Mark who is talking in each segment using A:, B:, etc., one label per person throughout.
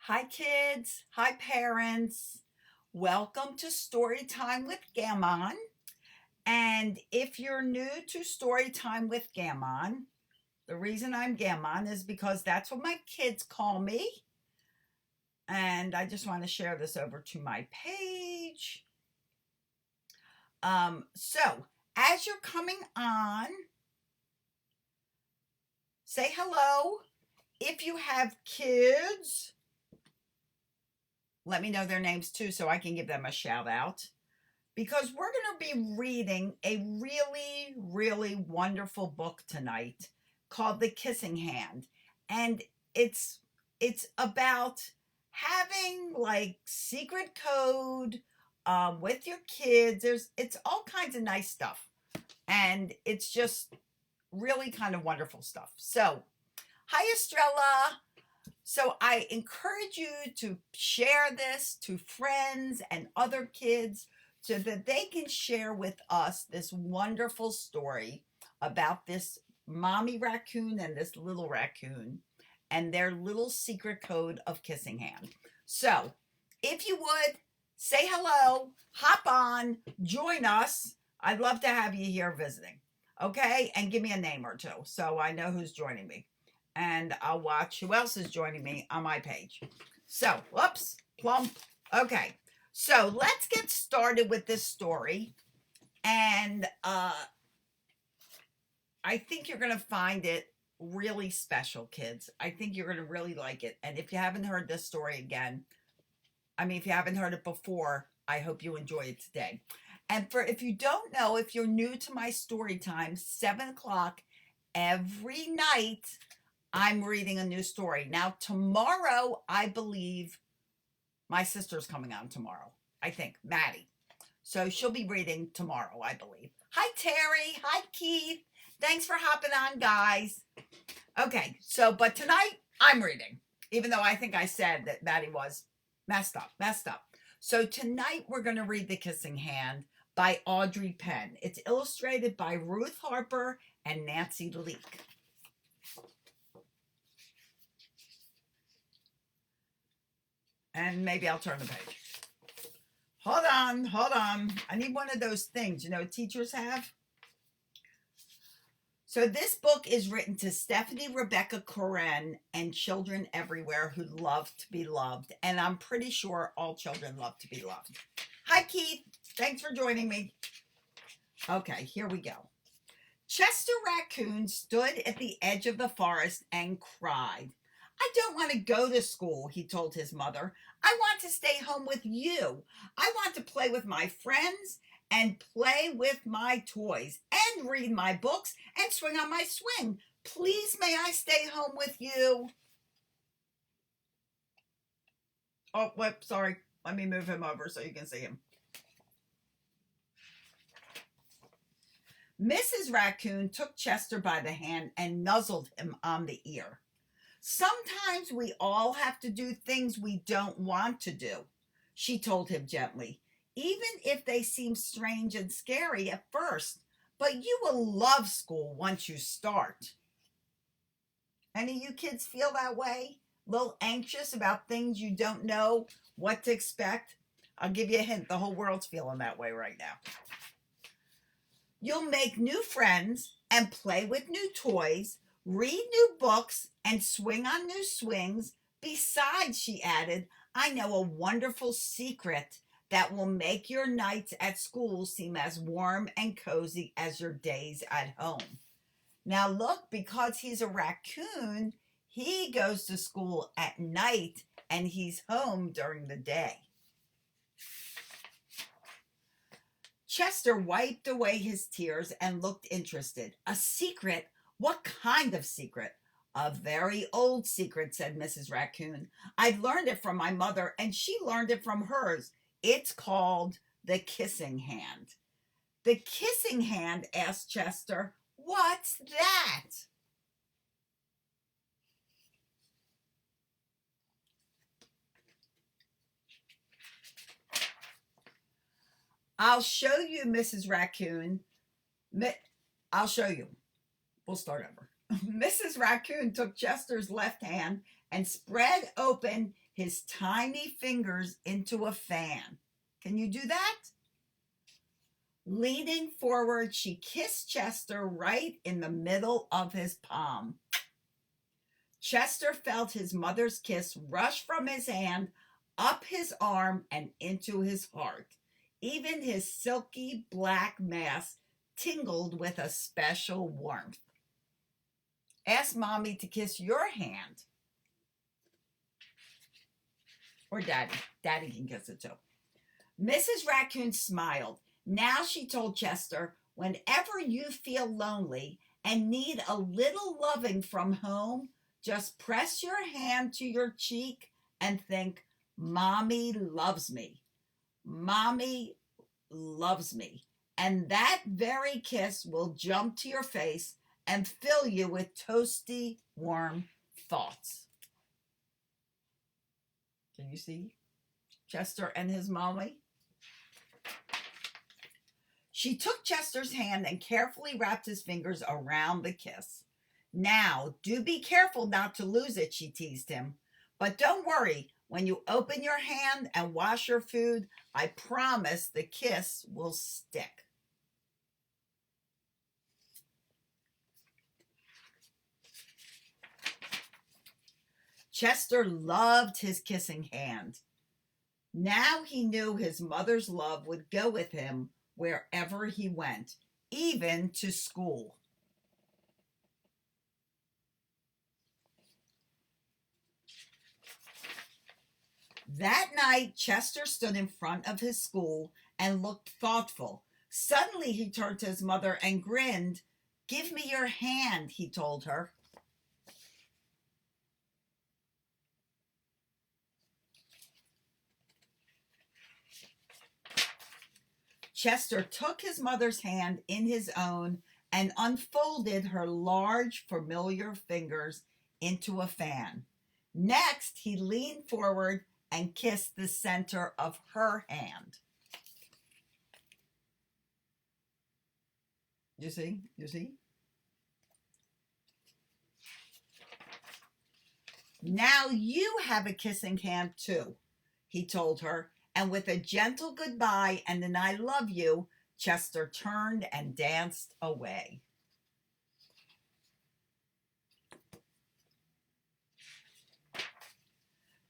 A: Hi, kids. Hi, parents. Welcome to Story Time with Gammon. And if you're new to Story Time with Gammon, the reason I'm Gammon is because that's what my kids call me. And I just want to share this over to my page. So, as you're coming on, say hello. If you have kids, let me know their names too so I can give them a shout out. Because we're going to be reading a really, really wonderful book tonight called The Kissing Hand. And it's it's about having like secret code with your kids. It's all kinds of nice stuff. And it's just really kind of wonderful stuff. So, hi Estrella. So I encourage you to share this to friends and other kids so that they can share with us this wonderful story about this mommy raccoon and this little raccoon and their little secret code of kissing hand. So, if you would say hello, hop on, join us. I'd love to have you here visiting. Okay? And give me a name or two so I know who's joining me and I'll watch who else is joining me on my page. So, whoops, plump. Okay, so let's get started with this story. And I think you're going to find it really special, kids. I think you're going to really like it. And if you haven't heard this story again, if you haven't heard it before, I hope you enjoy it today. And for if you don't know, if you're new to my story time, 7 o'clock every night, I'm reading a new story. Now, tomorrow, I believe my sister's coming on tomorrow. I think, Maddie. So she'll be reading tomorrow, I believe. Hi, Terry. Hi, Keith. Thanks for hopping on, guys. Okay, so, but tonight, I'm reading, even though I think I said that Maddie was messed up. So tonight, we're going to read The Kissing Hand by Audrey Penn. It's illustrated by Ruth Harper and Nancy Leake. And maybe I'll turn the page. Hold on. I need one of those things, teachers have. So this book is written to Stephanie Rebecca Coren and children everywhere who love to be loved. And I'm pretty sure all children love to be loved. Hi, Keith. Thanks for joining me. Okay, here we go. Chester Raccoon stood at the edge of the forest and cried. I don't want to go to school, he told his mother. I want to stay home with you. I want to play with my friends and play with my toys and read my books and swing on my swing. Please, may I stay home with you? Oh, whoops, sorry. Let me move him over so you can see him. Mrs. Raccoon took Chester by the hand and nuzzled him on the ear. Sometimes we all have to do things we don't want to do, she told him gently, even if they seem strange and scary at first. But you will love school once you start. Any of you kids feel that way? A little anxious about things you don't know what to expect? I'll give you a hint. The whole world's feeling that way right now. You'll make new friends and play with new toys, read new books, and swing on new swings. Besides, she added, I know a wonderful secret that will make your nights at school seem as warm and cozy as your days at home. Now look, because he's a raccoon, he goes to school at night and he's home during the day. Chester wiped away his tears and looked interested. A secret? What kind of secret? A very old secret, said Mrs. Raccoon. I've learned it from my mother, and she learned it from hers. It's called the kissing hand. The kissing hand? Asked Chester. What's that? I'll show you, Mrs. Raccoon. I'll show you. We'll start over. Mrs. Raccoon took Chester's left hand and spread open his tiny fingers into a fan. Can you do that? Leaning forward, she kissed Chester right in the middle of his palm. Chester felt his mother's kiss rush from his hand, up his arm, and into his heart. Even his silky black mask tingled with a special warmth. Ask Mommy to kiss your hand. Or Daddy. Daddy can kiss it too. Mrs. Raccoon smiled. Now she told Chester, whenever you feel lonely and need a little loving from home, just press your hand to your cheek and think, Mommy loves me. Mommy loves me. And that very kiss will jump to your face and fill you with toasty, warm thoughts. Can you see Chester and his mommy? She took Chester's hand and carefully wrapped his fingers around the kiss. Now, do be careful not to lose it, she teased him. But don't worry, when you open your hand and wash your food, I promise the kiss will stick. Chester loved his kissing hand. Now he knew his mother's love would go with him wherever he went, even to school. That night, Chester stood in front of his school and looked thoughtful. Suddenly, he turned to his mother and grinned. Give me your hand, he told her. Chester took his mother's hand in his own and unfolded her large, familiar fingers into a fan. Next, he leaned forward and kissed the center of her hand. You see? You see? Now you have a kissing hand too, he told her. And with a gentle goodbye and an I love you, Chester turned and danced away.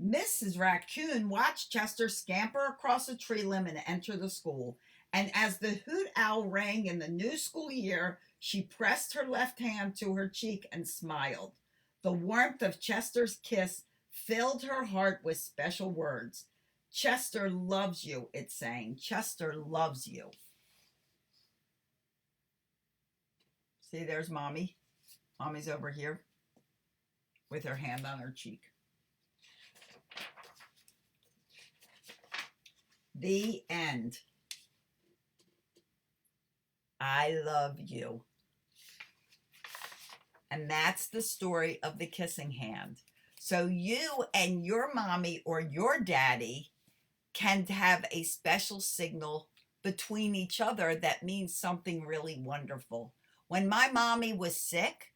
A: Mrs. Raccoon watched Chester scamper across a tree limb and enter the school. And as the hoot owl rang in the new school year, she pressed her left hand to her cheek and smiled. The warmth of Chester's kiss filled her heart with special words. Chester loves you, it sang. Chester loves you. See, there's Mommy. Mommy's over here with her hand on her cheek. The end. I love you. And that's the story of the kissing hand. So you and your mommy or your daddy can have a special signal between each other that means something really wonderful. When my mommy was sick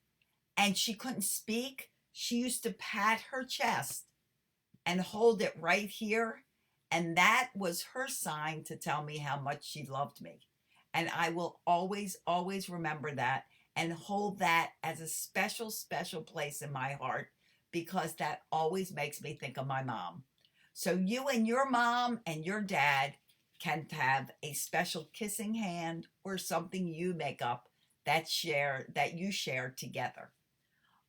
A: and she couldn't speak, she used to pat her chest and hold it right here. And that was her sign to tell me how much she loved me. And I will always, always remember that and hold that as a special, special place in my heart, because that always makes me think of my mom. So you and your mom and your dad can have a special kissing hand or something you make up that you share together.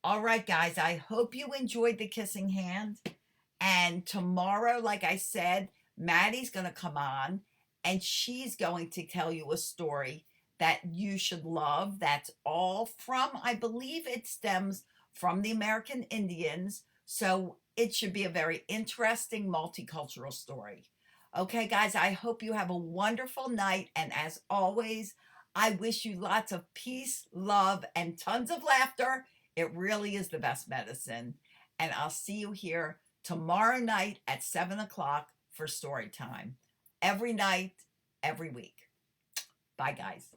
A: All right, guys, I hope you enjoyed the kissing hand. And tomorrow, like I said, Maddie's going to come on and she's going to tell you a story that you should love. That's all from, I believe it stems from the American Indians. So it should be a very interesting multicultural story. Okay, guys, I hope you have a wonderful night. And as always, I wish you lots of peace, love, and tons of laughter. It really is the best medicine. And I'll see you here tomorrow night at 7 o'clock for story time. Every night, every week. Bye, guys.